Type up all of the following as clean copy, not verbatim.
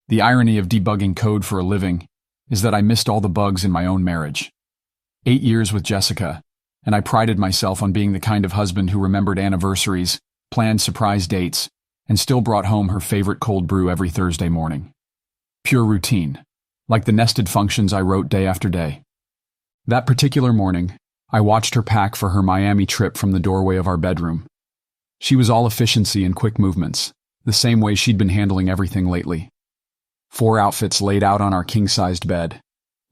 The irony of debugging code for a living is that I missed all the bugs in my own marriage. 8 years with Jessica, and I prided myself on being the kind of husband who remembered anniversaries, planned surprise dates, and still brought home her favorite cold brew every Thursday morning. Pure routine, like the nested functions I wrote day after day. That particular morning, I watched her pack for her Miami trip from the doorway of our bedroom. She was all efficiency and quick movements, the same way she'd been handling everything lately. 4 outfits laid out on our king-sized bed,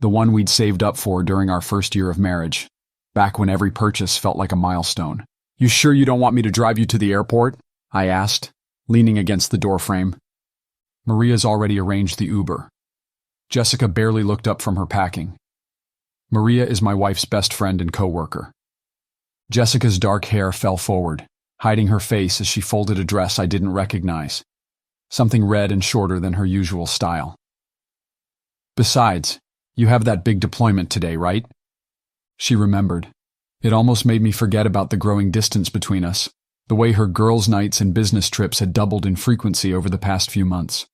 the one we'd saved up for during our first year of marriage, back when every purchase felt like a milestone. "You sure you don't want me to drive you to the airport?" I asked, leaning against the doorframe. Maria's already arranged the Uber. Jessica barely looked up from her packing. Maria is my wife's best friend and coworker. Jessica's dark hair fell forward, hiding her face as she folded a dress I didn't recognize, something red and shorter than her usual style. "Besides, you have that big deployment today, right?" She remembered. It almost made me forget about the growing distance between us, the way her girls' nights and business trips had doubled in frequency over the past few months.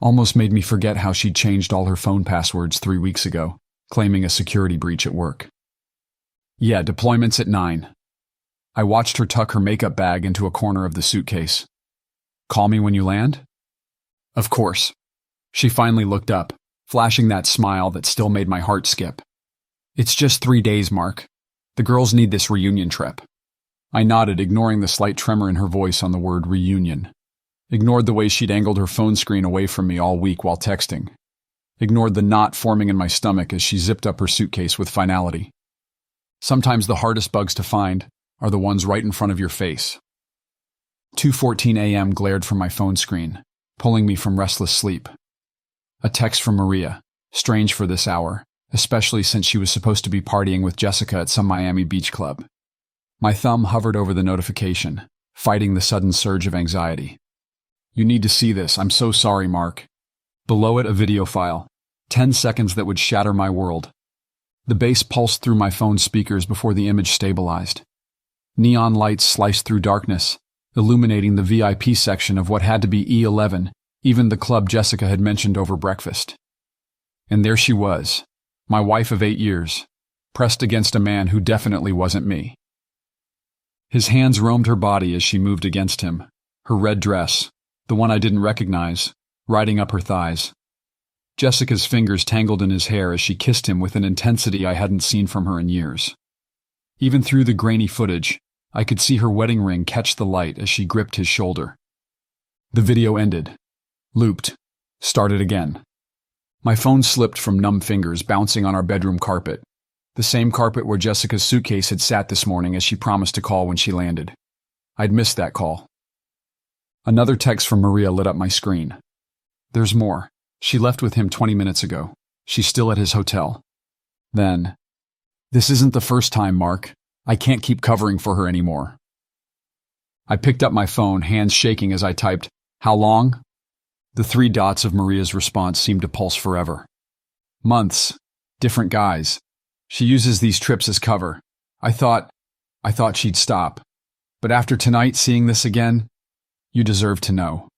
Almost made me forget how she'd changed all her phone passwords 3 weeks ago, claiming a security breach at work. "Yeah, deployment's at 9. I watched her tuck her makeup bag into a corner of the suitcase. "Call me when you land?" "Of course." She finally looked up, flashing that smile that still made my heart skip. "It's just 3 days, Mark. The girls need this reunion trip." I nodded, ignoring the slight tremor in her voice on the word reunion. Ignored the way she'd angled her phone screen away from me all week while texting. Ignored the knot forming in my stomach as she zipped up her suitcase with finality. Sometimes the hardest bugs to find are the ones right in front of your face. 2:14 a.m. glared from my phone screen, pulling me from restless sleep. A text from Maria, strange for this hour, especially since she was supposed to be partying with Jessica at some Miami beach club. My thumb hovered over the notification, fighting the sudden surge of anxiety. "You need to see this. I'm so sorry, Mark." Below it, a video file, 10 seconds that would shatter my world. The bass pulsed through my phone's speakers before the image stabilized. Neon lights sliced through darkness, illuminating the VIP section of what had to be E11, even the club Jessica had mentioned over breakfast. And there she was, my wife of 8 years, pressed against a man who definitely wasn't me. His hands roamed her body as she moved against him, her red dress, the one I didn't recognize, riding up her thighs. Jessica's fingers tangled in his hair as she kissed him with an intensity I hadn't seen from her in years. Even through the grainy footage, I could see her wedding ring catch the light as she gripped his shoulder. The video ended, looped, started again. My phone slipped from numb fingers, bouncing on our bedroom carpet, the same carpet where Jessica's suitcase had sat this morning as she promised to call when she landed. I'd missed that call. Another text from Maria lit up my screen. "There's more. She left with him 20 minutes ago. She's still at his hotel." Then, "This isn't the first time, Mark. I can't keep covering for her anymore." I picked up my phone, hands shaking as I typed, "How long?" The 3 dots of Maria's response seemed to pulse forever. "Months. Different guys. She uses these trips as cover. I thought she'd stop. But after tonight, seeing this again, you deserve to know."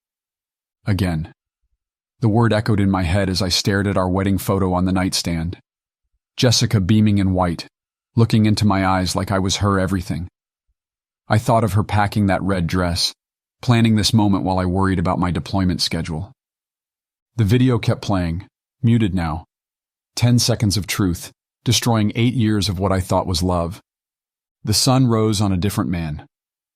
Again. The word echoed in my head as I stared at our wedding photo on the nightstand. Jessica beaming in white, looking into my eyes like I was her everything. I thought of her packing that red dress, planning this moment while I worried about my deployment schedule. The video kept playing, muted now. 10 seconds of truth, destroying 8 years of what I thought was love. The sun rose on a different man.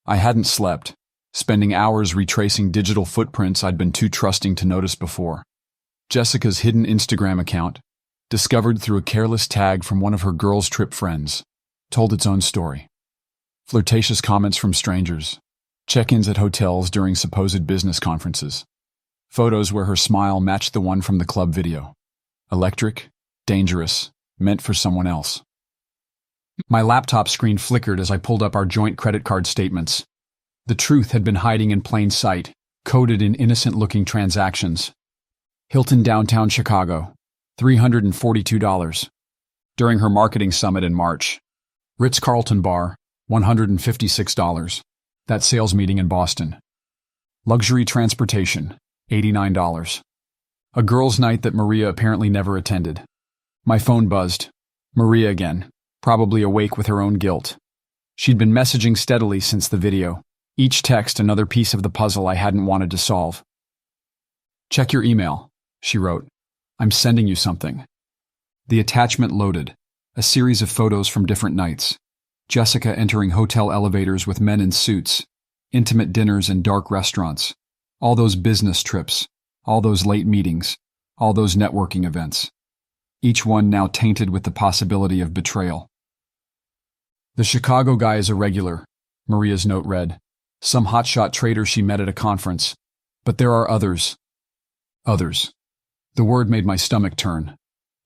I hadn't slept, spending hours retracing digital footprints I'd been too trusting to notice before. Jessica's hidden Instagram account, discovered through a careless tag from one of her girls' trip friends, told its own story. Flirtatious comments from strangers, check-ins at hotels during supposed business conferences, photos where her smile matched the one from the club video. Electric, dangerous, meant for someone else. My laptop screen flickered as I pulled up our joint credit card statements. The truth had been hiding in plain sight, coded in innocent-looking transactions. Hilton downtown Chicago, $342. During her marketing summit in March. Ritz-Carlton bar, $156. That sales meeting in Boston. Luxury transportation, $89. A girls' night that Maria apparently never attended. My phone buzzed. Maria again, probably awake with her own guilt. She'd been messaging steadily since the video, each text another piece of the puzzle I hadn't wanted to solve. "Check your email," she wrote. "I'm sending you something." The attachment loaded, a series of photos from different nights. Jessica entering hotel elevators with men in suits, intimate dinners in dark restaurants, all those business trips, all those late meetings, all those networking events. Each one now tainted with the possibility of betrayal. "The Chicago guy is a regular," Maria's note read. "Some hotshot trader she met at a conference. But there are others." Others. The word made my stomach turn.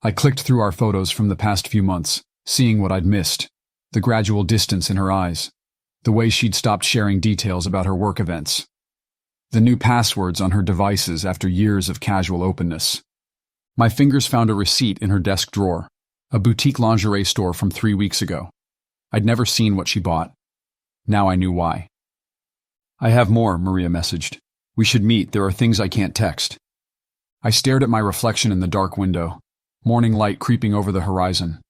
I clicked through our photos from the past few months, seeing what I'd missed. The gradual distance in her eyes. The way she'd stopped sharing details about her work events. The new passwords on her devices after years of casual openness. My fingers found a receipt in her desk drawer, a boutique lingerie store from 3 weeks ago. I'd never seen what she bought. Now I knew why. "I have more," Maria messaged. "We should meet. There are things I can't text." I stared at my reflection in the dark window, morning light creeping over the horizon.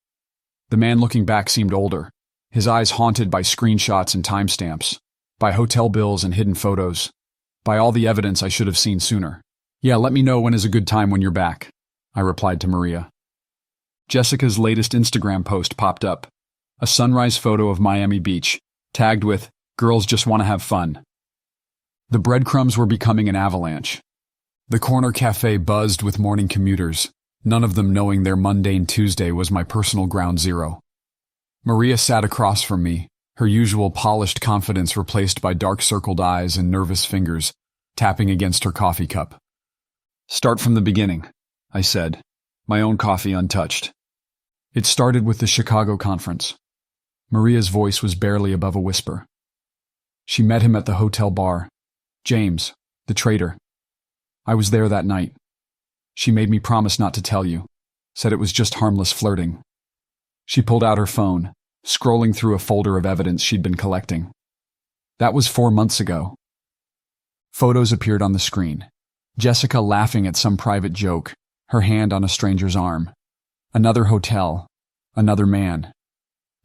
The man looking back seemed older, his eyes haunted by screenshots and timestamps, by hotel bills and hidden photos, by all the evidence I should have seen sooner. "Yeah, let me know when is a good time when you're back," I replied to Maria. Jessica's latest Instagram post popped up, a sunrise photo of Miami Beach, tagged with, "Girls just want to have fun." The breadcrumbs were becoming an avalanche. The corner cafe buzzed with morning commuters, none of them knowing their mundane Tuesday was my personal ground zero. Maria sat across from me, her usual polished confidence replaced by dark-circled eyes and nervous fingers, tapping against her coffee cup. "Start from the beginning," I said, my own coffee untouched. "It started with the Chicago conference." Maria's voice was barely above a whisper. "She met him at the hotel bar. James, the traitor. I was there that night. She made me promise not to tell you, said it was just harmless flirting." She pulled out her phone, scrolling through a folder of evidence she'd been collecting. "That was 4 months ago." Photos appeared on the screen. Jessica laughing at some private joke, her hand on a stranger's arm. Another hotel. Another man.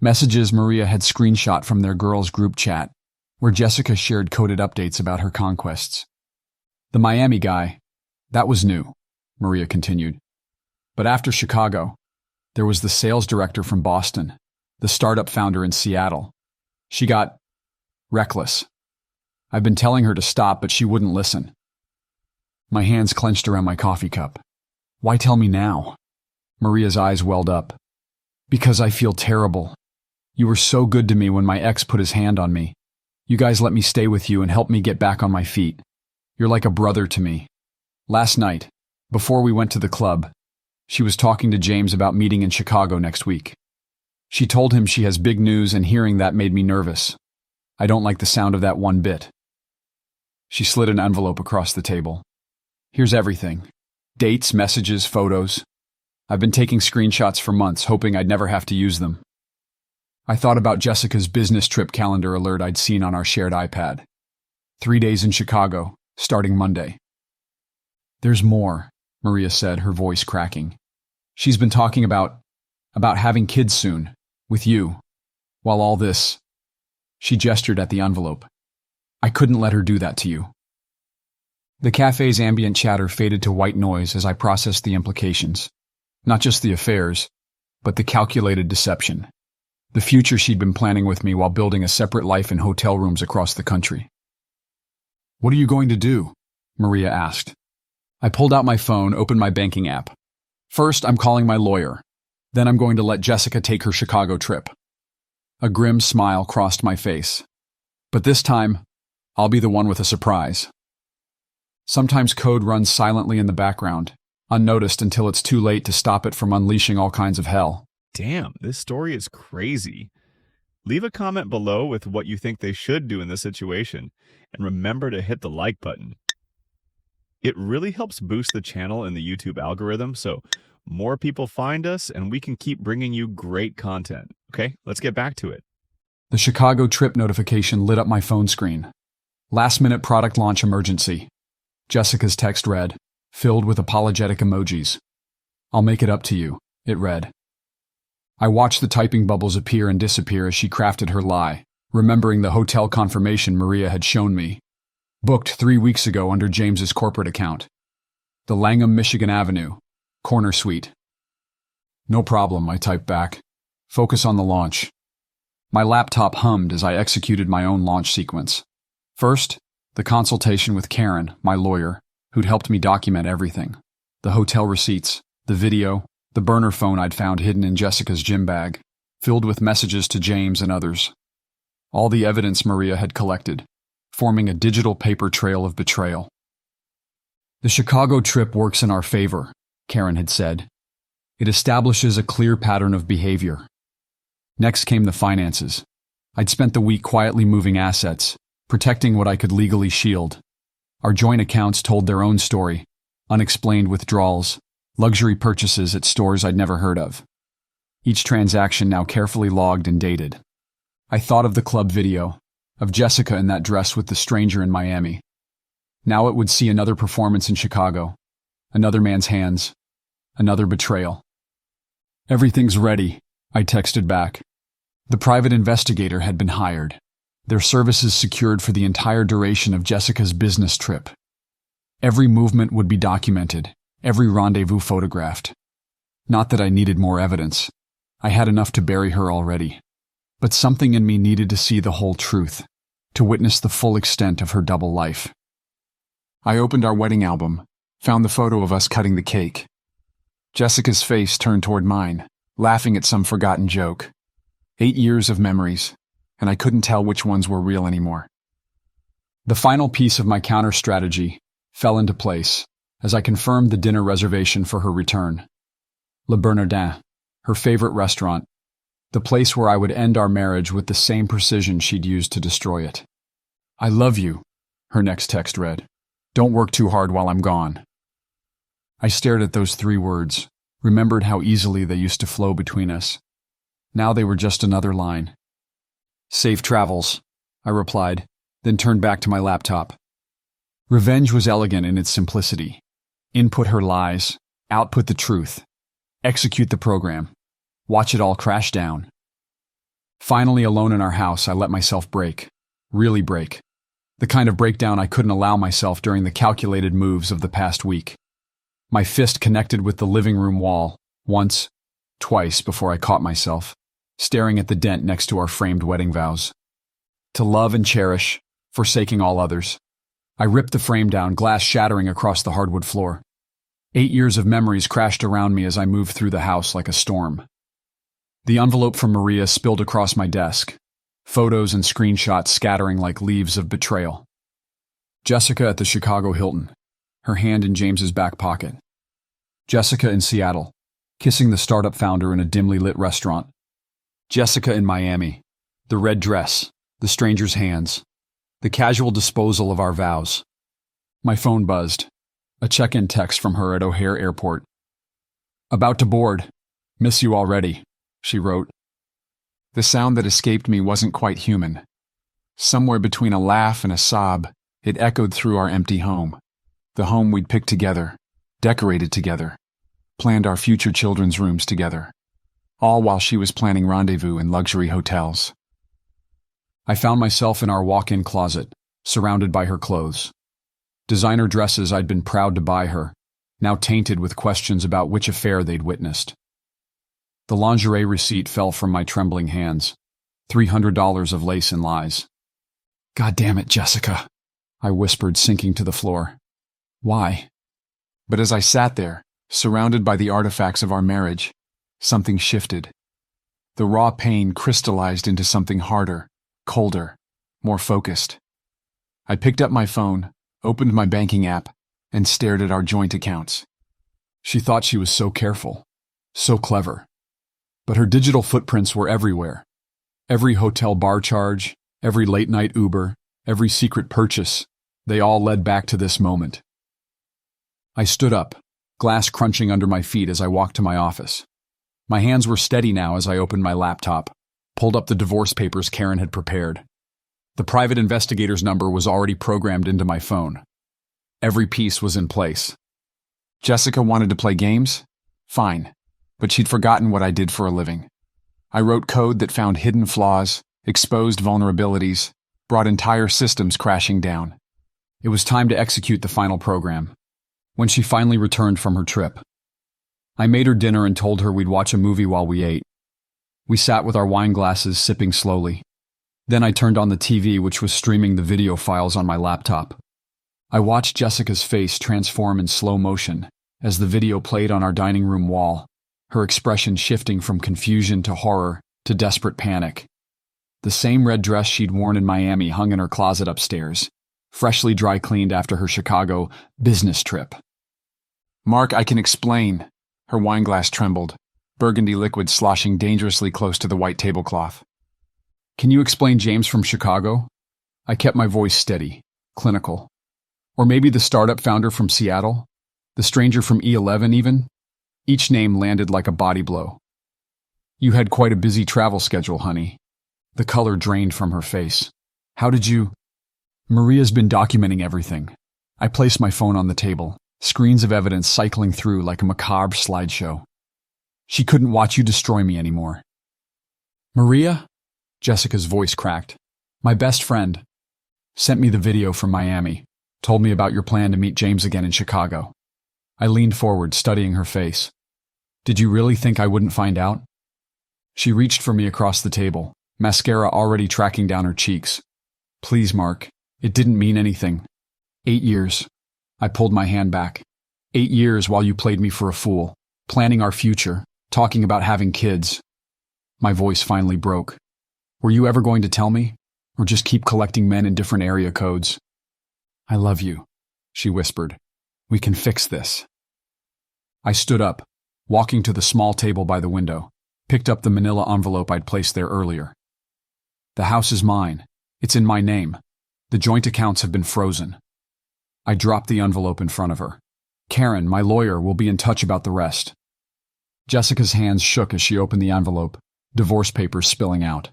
Messages Maria had screenshot from their girls' group chat, where Jessica shared coded updates about her conquests. "The Miami guy, that was new," Maria continued. "But after Chicago, there was the sales director from Boston, the startup founder in Seattle. She got reckless. I've been telling her to stop, but she wouldn't listen." My hands clenched around my coffee cup. "Why tell me now?" Maria's eyes welled up. "Because I feel terrible. You were so good to me when my ex put his hand on me. You guys let me stay with you and help me get back on my feet. You're like a brother to me. Last night, before we went to the club, she was talking to James about meeting in Chicago next week. She told him she has big news, and hearing that made me nervous. I don't like the sound of that one bit." She slid an envelope across the table. "Here's everything. Dates, messages, photos. I've been taking screenshots for months, hoping I'd never have to use them." I thought about Jessica's business trip calendar alert I'd seen on our shared iPad. 3 days in Chicago, starting Monday. "There's more," Maria said, her voice cracking. "She's been talking about having kids soon, with you, while all this..." She gestured at the envelope. "I couldn't let her do that to you." The cafe's ambient chatter faded to white noise as I processed the implications. Not just the affairs, but the calculated deception. The future she'd been planning with me while building a separate life in hotel rooms across the country. "What are you going to do?" Maria asked. I pulled out my phone, opened my banking app. "First, I'm calling my lawyer. Then I'm going to let Jessica take her Chicago trip." A grim smile crossed my face. But this time, I'll be the one with a surprise. Sometimes code runs silently in the background, unnoticed until it's too late to stop it from unleashing all kinds of hell. Damn, this story is crazy. Leave a comment below with what you think they should do in this situation, and remember to hit the like button. It really helps boost the channel in the YouTube algorithm, so more people find us and we can keep bringing you great content. Okay, let's get back to it. The Chicago trip notification lit up my phone screen. Last-minute product launch emergency. Jessica's text read, filled with apologetic emojis. "I'll make it up to you," it read. I watched the typing bubbles appear and disappear as she crafted her lie, remembering the hotel confirmation Maria had shown me. Booked 3 weeks ago under James's corporate account. The Langham, Michigan Avenue, corner suite. "No problem," I typed back. "Focus on the launch." My laptop hummed as I executed my own launch sequence. First, the consultation with Karen, my lawyer, who'd helped me document everything. The hotel receipts, the video, the burner phone I'd found hidden in Jessica's gym bag, filled with messages to James and others. All the evidence Maria had collected, forming a digital paper trail of betrayal. "The Chicago trip works in our favor," Karen had said. "It establishes a clear pattern of behavior." Next came the finances. I'd spent the week quietly moving assets, protecting what I could legally shield. Our joint accounts told their own story: unexplained withdrawals, luxury purchases at stores I'd never heard of. Each transaction now carefully logged and dated. I thought of the club video, of Jessica in that dress with the stranger in Miami. Now it would see another performance in Chicago, another man's hands, another betrayal. "Everything's ready," I texted back. The private investigator had been hired, their services secured for the entire duration of Jessica's business trip. Every movement would be documented, every rendezvous photographed. Not that I needed more evidence. I had enough to bury her already. But something in me needed to see the whole truth, to witness the full extent of her double life. I opened our wedding album, found the photo of us cutting the cake. Jessica's face turned toward mine, laughing at some forgotten joke. 8 years of memories, and I couldn't tell which ones were real anymore. The final piece of my counter-strategy fell into place as I confirmed the dinner reservation for her return. Le Bernardin, her favorite restaurant, the place where I would end our marriage with the same precision she'd used to destroy it. "I love you," her next text read. "Don't work too hard while I'm gone." I stared at those 3 words, remembered how easily they used to flow between us. Now they were just another line. "Safe travels," I replied, then turned back to my laptop. Revenge was elegant in its simplicity. Input her lies, output the truth. Execute the program. Watch it all crash down. Finally alone in our house, I let myself break. Really break. The kind of breakdown I couldn't allow myself during the calculated moves of the past week. My fist connected with the living room wall, once, twice before I caught myself, staring at the dent next to our framed wedding vows. To love and cherish, forsaking all others. I ripped the frame down, glass shattering across the hardwood floor. 8 years of memories crashed around me as I moved through the house like a storm. The envelope from Maria spilled across my desk, photos and screenshots scattering like leaves of betrayal. Jessica at the Chicago Hilton, her hand in James's back pocket. Jessica in Seattle, kissing the startup founder in a dimly lit restaurant. Jessica in Miami, the red dress, the stranger's hands, the casual disposal of our vows. My phone buzzed, a check-in text from her at O'Hare Airport. "About to board. Miss you already," she wrote. The sound that escaped me wasn't quite human. Somewhere between a laugh and a sob, it echoed through our empty home. The home we'd picked together, decorated together, planned our future children's rooms together. All while she was planning rendezvous in luxury hotels. I found myself in our walk-in closet, surrounded by her clothes. Designer dresses I'd been proud to buy her, now tainted with questions about which affair they'd witnessed. The lingerie receipt fell from my trembling hands. $300 of lace and lies. "God damn it, Jessica," I whispered, sinking to the floor. "Why?" But as I sat there, surrounded by the artifacts of our marriage, something shifted. The raw pain crystallized into something harder, colder, more focused. I picked up my phone, opened my banking app, and stared at our joint accounts. She thought she was so careful, so clever. But her digital footprints were everywhere. Every hotel bar charge, every late-night Uber, every secret purchase, they all led back to this moment. I stood up, glass crunching under my feet as I walked to my office. My hands were steady now as I opened my laptop, pulled up the divorce papers Karen had prepared. The private investigator's number was already programmed into my phone. Every piece was in place. Jessica wanted to play games? Fine. But she'd forgotten what I did for a living. I wrote code that found hidden flaws, exposed vulnerabilities, brought entire systems crashing down. It was time to execute the final program. When she finally returned from her trip, I made her dinner and told her we'd watch a movie while we ate. We sat with our wine glasses, sipping slowly. Then I turned on the TV, which was streaming the video files on my laptop. I watched Jessica's face transform in slow motion as the video played on our dining room wall, her expression shifting from confusion to horror to desperate panic. The same red dress she'd worn in Miami hung in her closet upstairs, freshly dry cleaned after her Chicago business trip. Mark, I can explain. Her wine glass trembled, burgundy liquid sloshing dangerously close to the white tablecloth. Can you explain James from Chicago? I kept my voice steady, clinical. Or maybe the startup founder from Seattle? The stranger from E11 even? Each name landed like a body blow. You had quite a busy travel schedule, honey. The color drained from her face. How did you? Maria's been documenting everything. I placed my phone on the table, screens of evidence cycling through like a macabre slideshow. She couldn't watch you destroy me anymore. Maria? Jessica's voice cracked. My best friend. Sent me the video from Miami. Told me about your plan to meet James again in Chicago. I leaned forward, studying her face. Did you really think I wouldn't find out? She reached for me across the table, mascara already tracking down her cheeks. Please, Mark. It didn't mean anything. 8 years. I pulled my hand back. 8 years while you played me for a fool, planning our future, talking about having kids. My voice finally broke. Were you ever going to tell me? Or just keep collecting men in different area codes? I love you, she whispered. We can fix this. I stood up, walking to the small table by the window, picked up the manila envelope I'd placed there earlier. The house is mine. It's in my name. The joint accounts have been frozen. I dropped the envelope in front of her. Karen, my lawyer, will be in touch about the rest. Jessica's hands shook as she opened the envelope, divorce papers spilling out.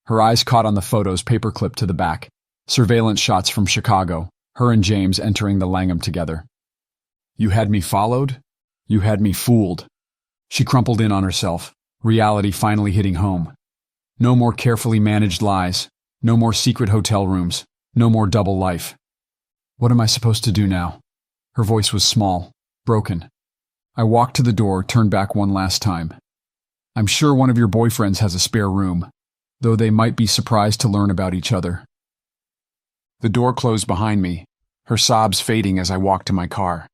Her eyes caught on the photos paperclipped to the back, surveillance shots from Chicago, her and James entering the Langham together. You had me followed? You had me fooled. She crumpled in on herself, reality finally hitting home. No more carefully managed lies, no more secret hotel rooms, no more double life. What am I supposed to do now? Her voice was small, broken. I walked to the door, turned back one last time. I'm sure one of your boyfriends has a spare room, though they might be surprised to learn about each other. The door closed behind me, her sobs fading as I walked to my car.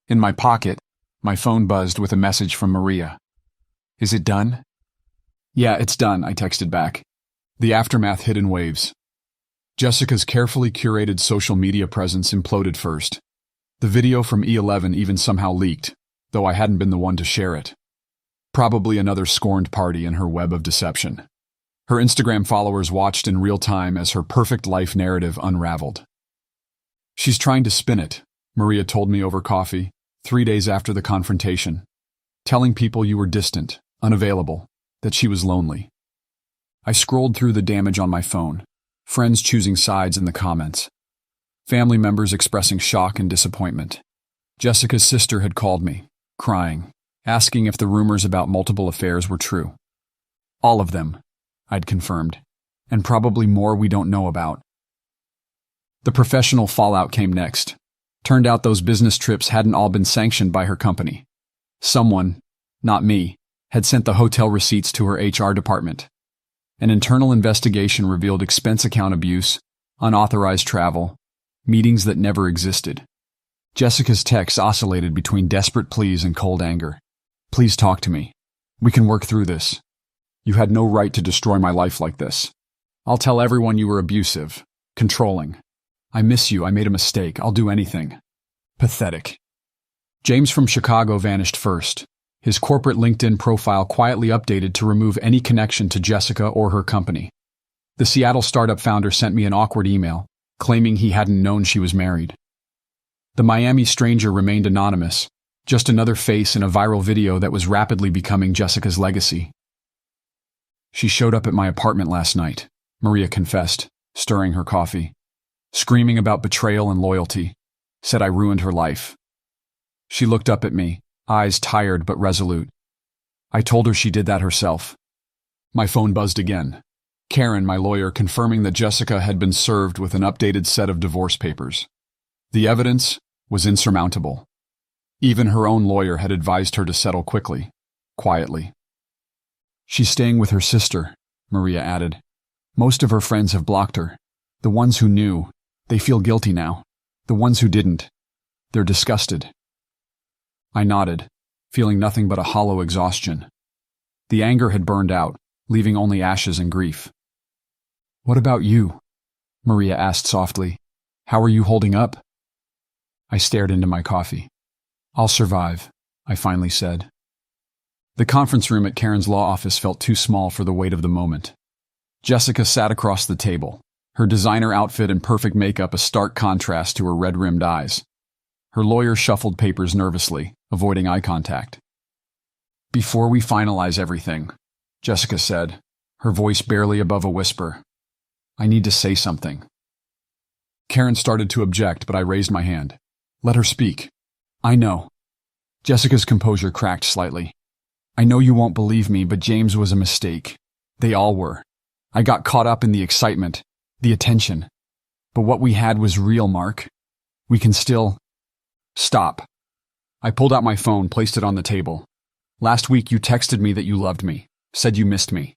In my pocket, my phone buzzed with a message from Maria. Is it done? Yeah, it's done, I texted back. The aftermath hit in waves. Jessica's carefully curated social media presence imploded first. The video from E11 even somehow leaked, though I hadn't been the one to share it. Probably another scorned party in her web of deception. Her Instagram followers watched in real time as her perfect life narrative unraveled. She's trying to spin it, Maria told me over coffee, 3 days after the confrontation, telling people you were distant, unavailable, that she was lonely. I scrolled through the damage on my phone, friends choosing sides in the comments, family members expressing shock and disappointment. Jessica's sister had called me, crying, asking if the rumors about multiple affairs were true. All of them, I'd confirmed, and probably more we don't know about. The professional fallout came next. Turned out those business trips hadn't all been sanctioned by her company. Someone, not me, had sent the hotel receipts to her HR department. An internal investigation revealed expense account abuse, unauthorized travel, meetings that never existed. Jessica's texts oscillated between desperate pleas and cold anger. Please talk to me. We can work through this. You had no right to destroy my life like this. I'll tell everyone you were abusive, controlling. I miss you, I made a mistake, I'll do anything. Pathetic. James from Chicago vanished first, his corporate LinkedIn profile quietly updated to remove any connection to Jessica or her company. The Seattle startup founder sent me an awkward email, claiming he hadn't known she was married. The Miami stranger remained anonymous, just another face in a viral video that was rapidly becoming Jessica's legacy. She showed up at my apartment last night, Maria confessed, stirring her coffee. Screaming about betrayal and loyalty, said I ruined her life. She looked up at me, eyes tired but resolute. I told her she did that herself. My phone buzzed again. Karen, my lawyer, confirming that Jessica had been served with an updated set of divorce papers. The evidence was insurmountable. Even her own lawyer had advised her to settle quickly, quietly. She's staying with her sister, Maria added. Most of her friends have blocked her. The ones who knew, they feel guilty now. The ones who didn't, they're disgusted. I nodded, feeling nothing but a hollow exhaustion. The anger had burned out, leaving only ashes and grief. What about you? Maria asked softly. How are you holding up? I stared into my coffee. I'll survive, I finally said. The conference room at Karen's law office felt too small for the weight of the moment. Jessica sat across the table, her designer outfit and perfect makeup a stark contrast to her red-rimmed eyes. Her lawyer shuffled papers nervously, avoiding eye contact. Before we finalize everything, Jessica said, her voice barely above a whisper, I need to say something. Karen started to object, but I raised my hand. Let her speak. I know. Jessica's composure cracked slightly. I know you won't believe me, but James was a mistake. They all were. I got caught up in the excitement, the attention. But what we had was real, Mark. We can still... Stop. I pulled out my phone, placed it on the table. Last week you texted me that you loved me, said you missed me.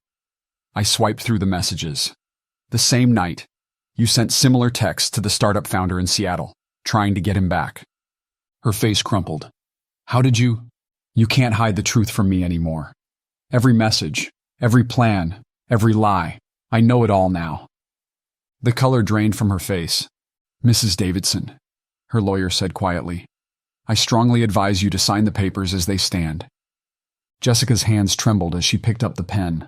I swiped through the messages. The same night, you sent similar texts to the startup founder in Seattle, trying to get him back. Her face crumpled. How did you... You can't hide the truth from me anymore. Every message, every plan, every lie. I know it all now. The color drained from her face. Mrs. Davidson, her lawyer said quietly, I strongly advise you to sign the papers as they stand. Jessica's hands trembled as she picked up the pen.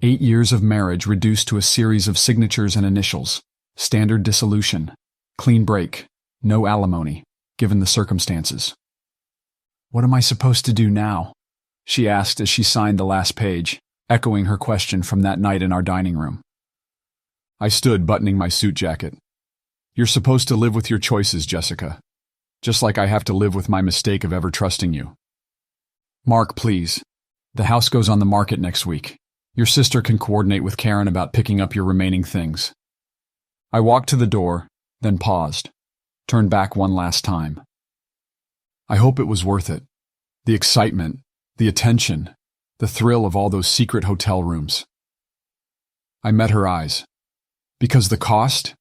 8 years of marriage reduced to a series of signatures and initials. Standard dissolution. Clean break. No alimony, given the circumstances. What am I supposed to do now? She asked as she signed the last page, echoing her question from that night in our dining room. I stood buttoning my suit jacket. You're supposed to live with your choices, Jessica. Just like I have to live with my mistake of ever trusting you. Mark, please. The house goes on the market next week. Your sister can coordinate with Karen about picking up your remaining things. I walked to the door, then paused, turned back one last time. I hope it was worth it. The excitement, the attention, the thrill of all those secret hotel rooms. I met her eyes. Because the cost?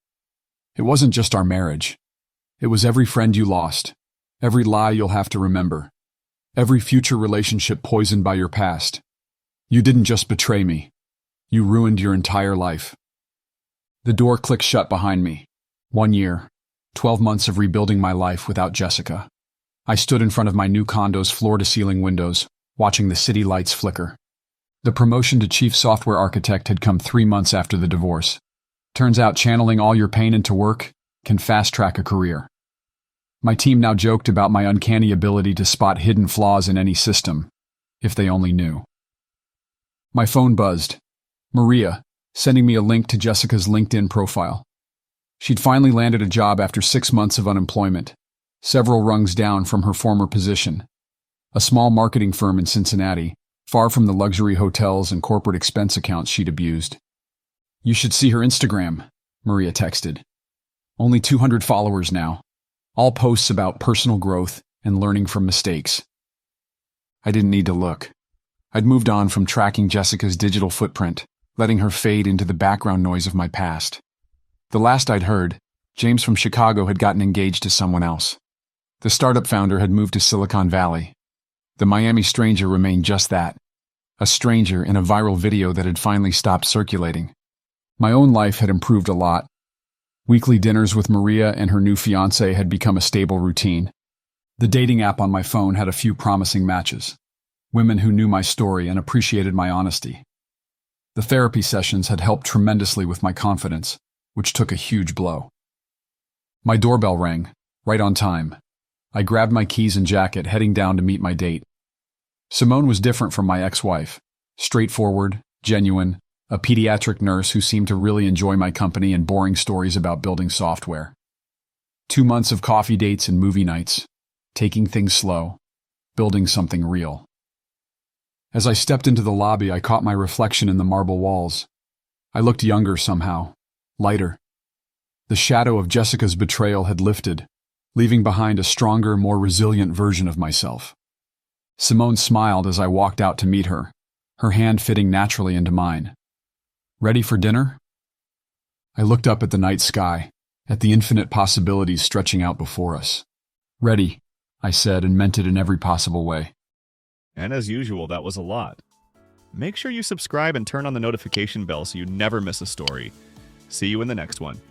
It wasn't just our marriage. It was every friend you lost, every lie you'll have to remember, every future relationship poisoned by your past. You didn't just betray me. You ruined your entire life. The door clicked shut behind me. 1 year, 12 months of rebuilding my life without Jessica. I stood in front of my new condo's floor-to-ceiling windows, watching the city lights flicker. The promotion to chief software architect had come 3 months after the divorce. Turns out channeling all your pain into work can fast-track a career. My team now joked about my uncanny ability to spot hidden flaws in any system, if they only knew. My phone buzzed. Maria, sending me a link to Jessica's LinkedIn profile. She'd finally landed a job after 6 months of unemployment, several rungs down from her former position. A small marketing firm in Cincinnati, far from the luxury hotels and corporate expense accounts she'd abused. You should see her Instagram, Maria texted. Only 200 followers now. All posts about personal growth and learning from mistakes. I didn't need to look. I'd moved on from tracking Jessica's digital footprint, letting her fade into the background noise of my past. The last I'd heard, James from Chicago had gotten engaged to someone else. The startup founder had moved to Silicon Valley. The Miami stranger remained just that, a stranger in a viral video that had finally stopped circulating. My own life had improved a lot. Weekly dinners with Maria and her new fiancé had become a stable routine. The dating app on my phone had a few promising matches. Women who knew my story and appreciated my honesty. The therapy sessions had helped tremendously with my confidence, which took a huge blow. My doorbell rang, right on time. I grabbed my keys and jacket, heading down to meet my date. Simone was different from my ex-wife. Straightforward, genuine, a pediatric nurse who seemed to really enjoy my company and boring stories about building software. 2 months of coffee dates and movie nights. taking things slow, building something real. As I stepped into the lobby, I caught my reflection in the marble walls. I looked younger somehow, lighter. The shadow of Jessica's betrayal had lifted, leaving behind a stronger, more resilient version of myself. Simone smiled as I walked out to meet her, her hand fitting naturally into mine. Ready for dinner? I looked up at the night sky, at the infinite possibilities stretching out before us. Ready, I said, and meant it in every possible way. And as usual, that was a lot. Make sure you subscribe and turn on the notification bell so you never miss a story. See you in the next one.